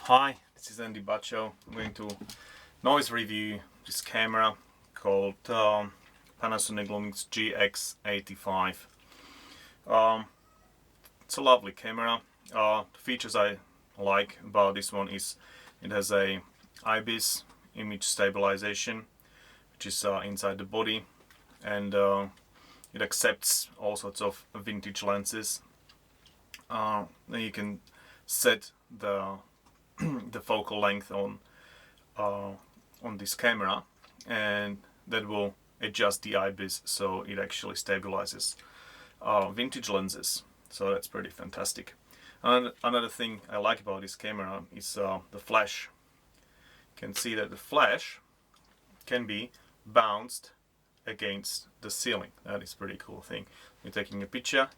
Hi, this is Andy Bacho. I'm going to noise review this camera called Panasonic Lumix GX85. It's a lovely camera. The features I like about this one is it has a IBIS image stabilization, which is inside the body, and it accepts all sorts of vintage lenses. Then you can set the focal length on this camera, and that will adjust the IBIS so it actually stabilizes vintage lenses. So that's pretty fantastic. And another thing I like about this camera is the flash. You can see that the flash can be bounced against the ceiling. That is a pretty cool thing. You're taking a picture,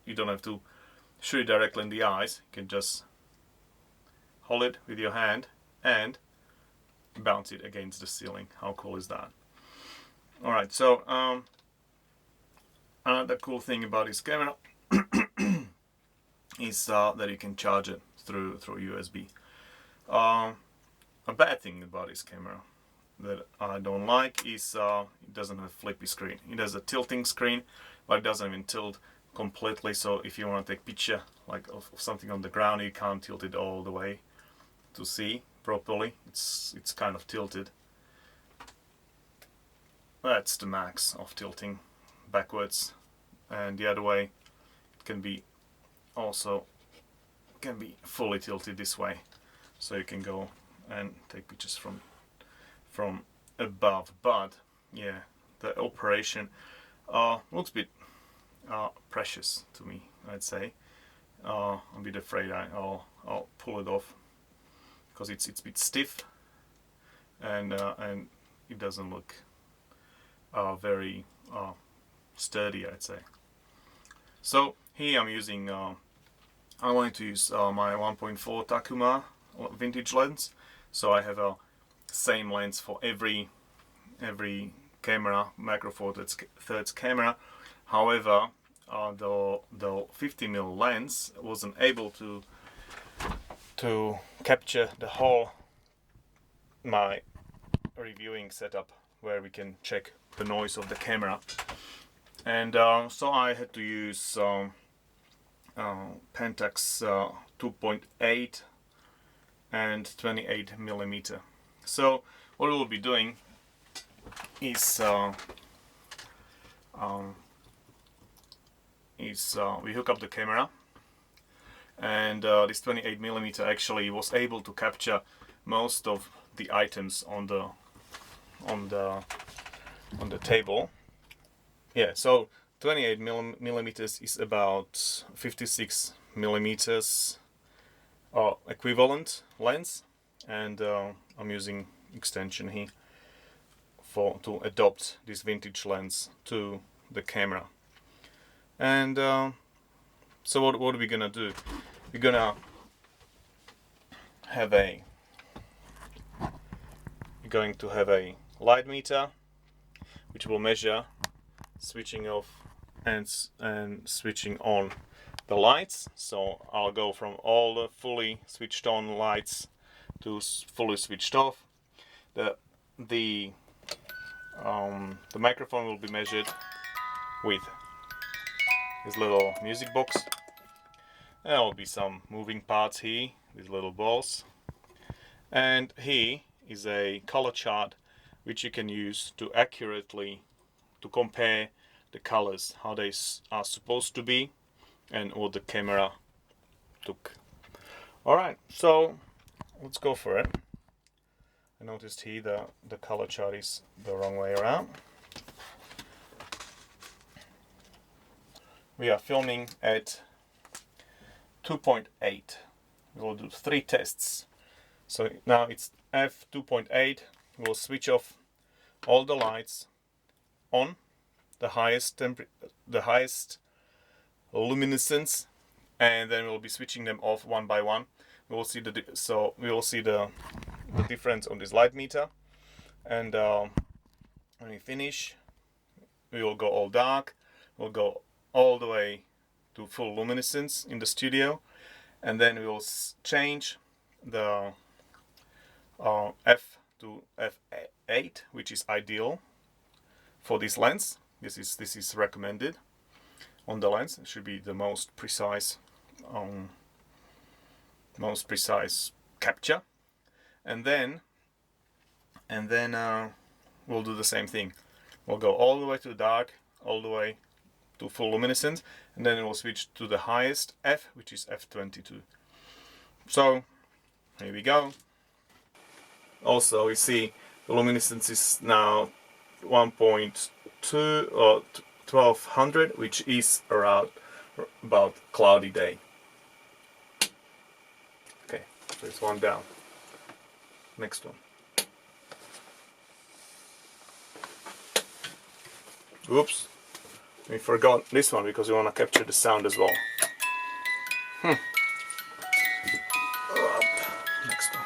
you don't have to shoot it directly in the eyes. You can just hold it with your hand and bounce it against the ceiling. How cool is that? Alright, so another cool thing about this camera is that you can charge it through USB. A bad thing about this camera that I don't like is it doesn't have a flippy screen. It has a tilting screen, but it doesn't even tilt completely, so if you want to take a picture like of something on the ground, you can't tilt it all the way to see properly. It's kind of tilted. That's the max of tilting backwards, and the other way it can be fully tilted this way, so you can go and take pictures from above. But yeah, the operation looks a bit precious to me, I'd say. I'm a bit afraid I'll pull it off, because it's a bit stiff, and it doesn't look very sturdy, I'd say. So here I'm using I wanted to use my 1.4 Takuma vintage lens, so I have a same lens for every camera, macro four thirds camera. However, the 50mm lens wasn't able to capture the whole my reviewing setup, where we can check the noise of the camera, and so I had to use Pentax 2.8 and 28mm. So what we'll be doing is we hook up the camera, and this 28mm actually was able to capture most of the items on the table. Yeah, so 28mm is about 56mm equivalent lens, and I'm using extension here to adopt this vintage lens to the camera. And so what are we gonna do? We're gonna have a light meter, which will measure switching off and switching on the lights. So I'll go from all the fully switched on lights to fully switched off. The microphone will be measured with this little music box. There will be some moving parts here, these little balls. And here is a color chart which you can use to accurately compare the colors, how they are supposed to be, and what the camera took. Alright, so let's go for it. I noticed here the color chart is the wrong way around. We are filming at 2.8. We'll do 3 tests. So now it's f2.8. We'll switch off all the lights on the highest luminescence, and then we'll be switching them off one by one. We will see the difference on this light meter, and when we finish, we will go all dark. We'll go all the way to full luminescence in the studio, and then we will change the f to f8, which is ideal for this lens. This is recommended on the lens. It should be the most precise capture, and then we'll do the same thing. We'll go all the way to dark, all the way to full luminescence, and then we'll switch to the highest f, which is f22. So here we go. Also, we see the luminescence is now 1.2 or 1200, which is around about cloudy day. Okay, there's one down. Next one. Oops, we forgot this one because we want to capture the sound as well. Next one.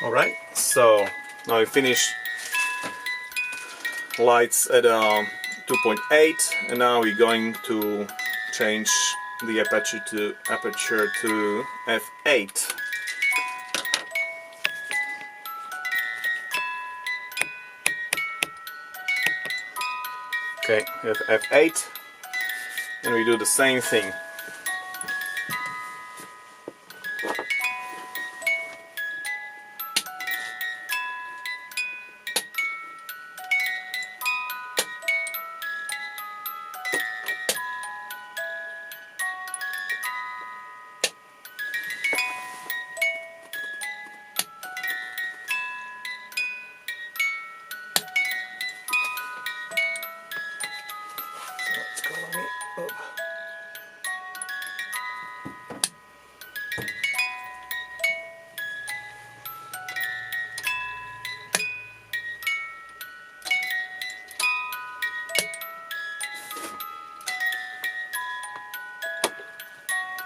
Alright, so now we finish lights at 2.8, and now we're going to change the aperture to f8. Okay, we have f8, and we do the same thing.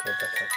Go back up.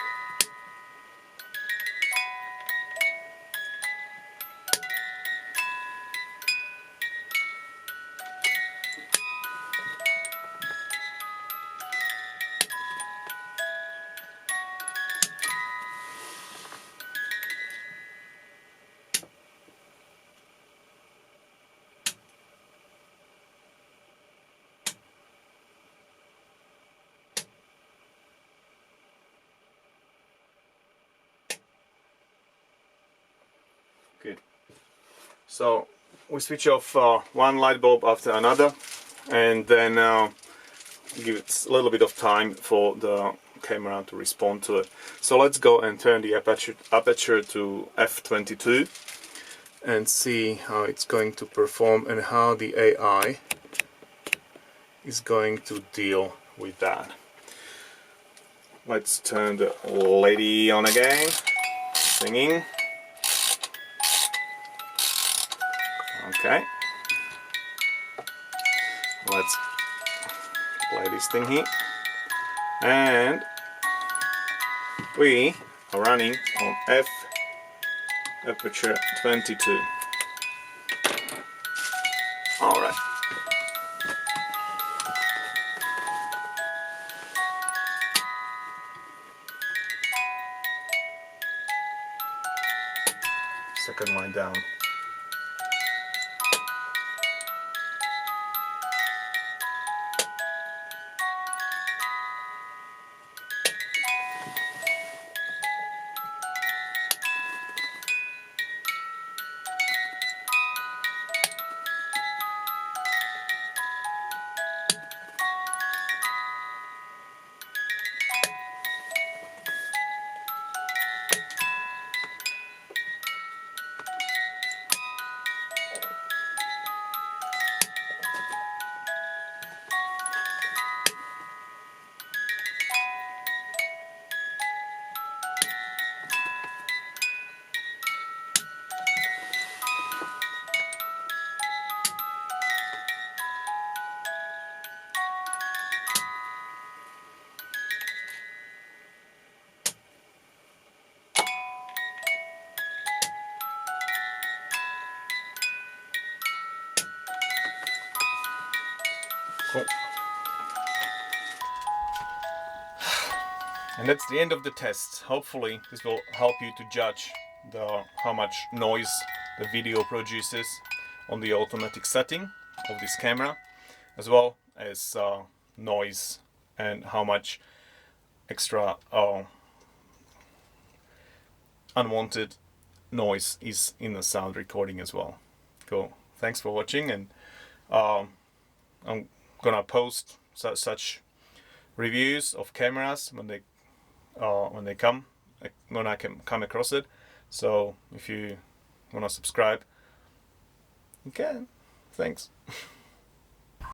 Good. So we switch off one light bulb after another, and then give it a little bit of time for the camera to respond to it. So let's go and turn the aperture to f22 and see how it's going to perform and how the AI is going to deal with that. Let's turn the lady on again, singing. Okay, let's play this thing here, and we are running on aperture 22. Alright. Second line down. And that's the end of the test. Hopefully this will help you to judge how much noise the video produces on the automatic setting of this camera, as well as noise and how much extra unwanted noise is in the sound recording as well. Cool. Thanks for watching, and I'm gonna post such reviews of cameras when I can come across it. So if you wanna subscribe, you can. Thanks.